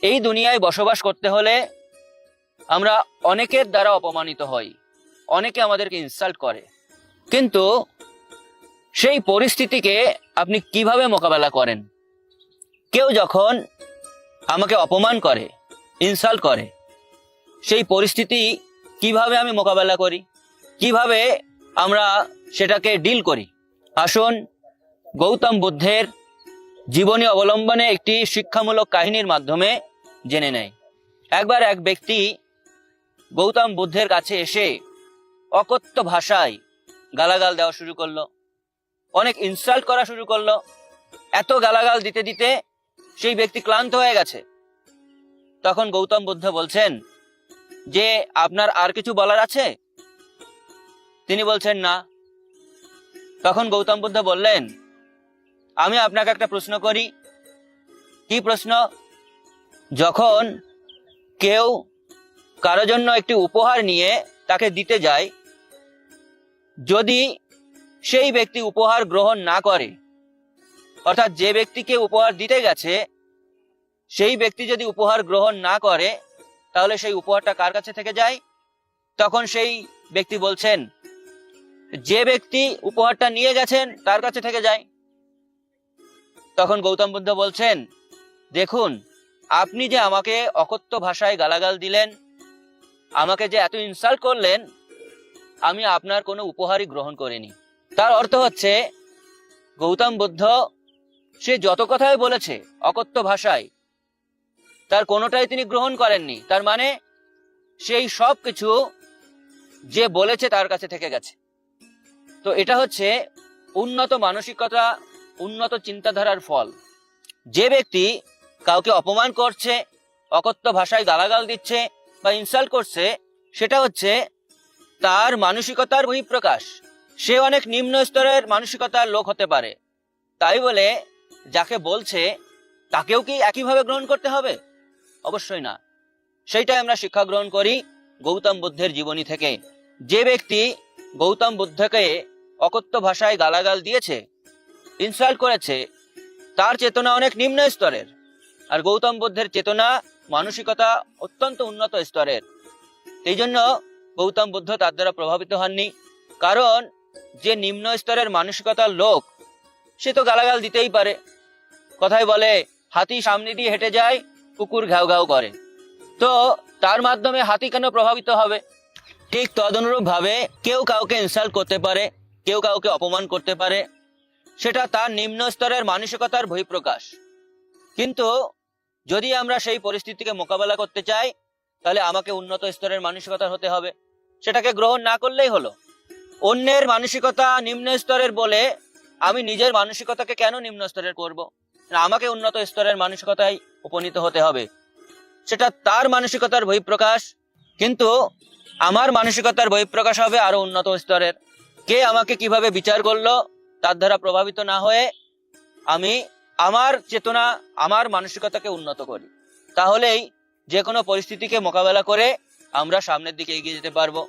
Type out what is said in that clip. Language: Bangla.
এই দুনিয়ায় বসবাস করতে হলে আমরা অনেকের দ্বারা অপমানিত হই, অনেকে আমাদেরকে ইনসাল্ট করে, কিন্তু সেই পরিস্থিতিকে আপনি কিভাবে মোকাবেলা করেন? কেউ যখন আমাকে অপমান করে, ইনসাল্ট করে, সেই পরিস্থিতি কিভাবে আমি মোকাবেলা করি, কিভাবে আমরা সেটাকে ডিল করি? আসুন গৌতম বুদ্ধের জীবনী অবলম্বনে একটি শিক্ষামূলক কাহিনীর মাধ্যমে জেনে নেই। একবার এক ব্যক্তি গৌতম বুদ্ধের কাছে এসে অকথ্য ভাষায় গালাগাল দেওয়া শুরু করলো, অনেক ইনসাল্ট করা শুরু করলো। এত গালাগাল দিতে দিতে সেই ব্যক্তি ক্লান্ত হয়ে গেছে। তখন গৌতম বুদ্ধ বলছেন যে, আপনার আর কিছু বলার আছে? তিনি বলছেন না। তখন গৌতম বুদ্ধ বললেন, আমি আপনাকে একটা প্রশ্ন করি। কি প্রশ্ন? যখন কেউ কারো জন্য একটি উপহার নিয়ে তাকে দিতে যায়, যদি সেই ব্যক্তি উপহার গ্রহণ না করে, অর্থাৎ যে ব্যক্তিকে উপহার দিতে গেছে সেই ব্যক্তি যদি উপহার গ্রহণ না করে, তাহলে সেই উপহারটা কার কাছে থেকে যায়? তখন সেই ব্যক্তি বলছেন, যে ব্যক্তি উপহারটা নিয়ে গেছেন তার কাছে থেকে যায়। তখন গৌতম বুদ্ধ বলছেন, দেখুন, আপনি যে আমাকে অকথ্য ভাষায় গালাগাল দিলেন, আমাকে যে এত ইনসাল্ট করলেন, আমি আপনার কোনো উপহারই গ্রহণ করিনি। তার অর্থ হচ্ছে গৌতম বুদ্ধ সে যত কথাই বলেছে অকথ্য ভাষায়, তার কোনোটাই তিনি গ্রহণ করেননি। তার মানে সেই সব কিছু যে বলেছে তার কাছে থেকে গেছে। তো এটা হচ্ছে উন্নত মানসিকতা, উন্নত চিন্তাধারার ফল। যে ব্যক্তি কাউকে অপমান করছে, অকথ্য ভাষায় গালাগাল দিচ্ছে বা ইনসাল্ট করছে, সেটা হচ্ছে তার মানসিকতার বহিঃপ্রকাশ। সে অনেক নিম্ন স্তরের মানসিকতার লোক হতে পারে, তাই বলে যাকে বলছে তাকেও কি একইভাবে গ্রহণ করতে হবে? অবশ্যই না। সেইটাই আমরা শিক্ষা গ্রহণ করি গৌতম বুদ্ধের জীবনী থেকে। যে ব্যক্তি গৌতম বুদ্ধকে অকথ্য ভাষায় গালাগাল দিয়েছে, ইনসাল্ট করেছে, তার চেতনা অনেক নিম্ন স্তরের, আর গৌতম বুদ্ধের চেতনা, মানসিকতা অত্যন্ত উন্নত স্তরের। এই জন্য গৌতম বুদ্ধ তার দ্বারা প্রভাবিত হননি। কারণ যে নিম্ন স্তরের মানসিকতার লোক, সে তো গালাগাল দিতেই পারে। কথায় বলে, হাতি সামনে দিয়ে হেঁটে যায়, কুকুর ঘ্যাও ঘ্যাও করে। তো তার মাধ্যমে হাতি কেন প্রভাবিত হবে? ঠিক তদনুরূপ ভাবে কেউ কাউকে ইনসাল্ট করতে পারে, কেউ কাউকে অপমান করতে পারে, সেটা তার নিম্ন স্তরের মানসিকতার বহিঃপ্রকাশ। কিন্তু যদি আমরা সেই পরিস্থিতিকে মোকাবেলা করতে চাই, তাহলে আমাকে উন্নত স্তরের মানসিকতার হতে হবে। সেটাকে গ্রহণ না করলেই হলো। অন্যের মানসিকতা নিম্ন স্তরের বলে আমি নিজের মানসিকতাকে কেন নিম্ন স্তরের করব? না, আমাকে উন্নত স্তরের মানসিকতায় উপনীত হতে হবে। সেটা তার মানসিকতার বহিঃপ্রকাশ, কিন্তু আমার মানসিকতার বহিঃপ্রকাশ হবে আরো উন্নত স্তরের। কে আমাকে কিভাবে বিচার করলো তার দ্বারা প্রভাবিত না হয়ে আমি আমার চেতনা, আমার মানসিকতাকে উন্নত করি। তাহলেই যে কোনো পরিস্থিতিকে মোকাবেলা করে আমরা সামনের দিকে এগিয়ে যেতে পারবো।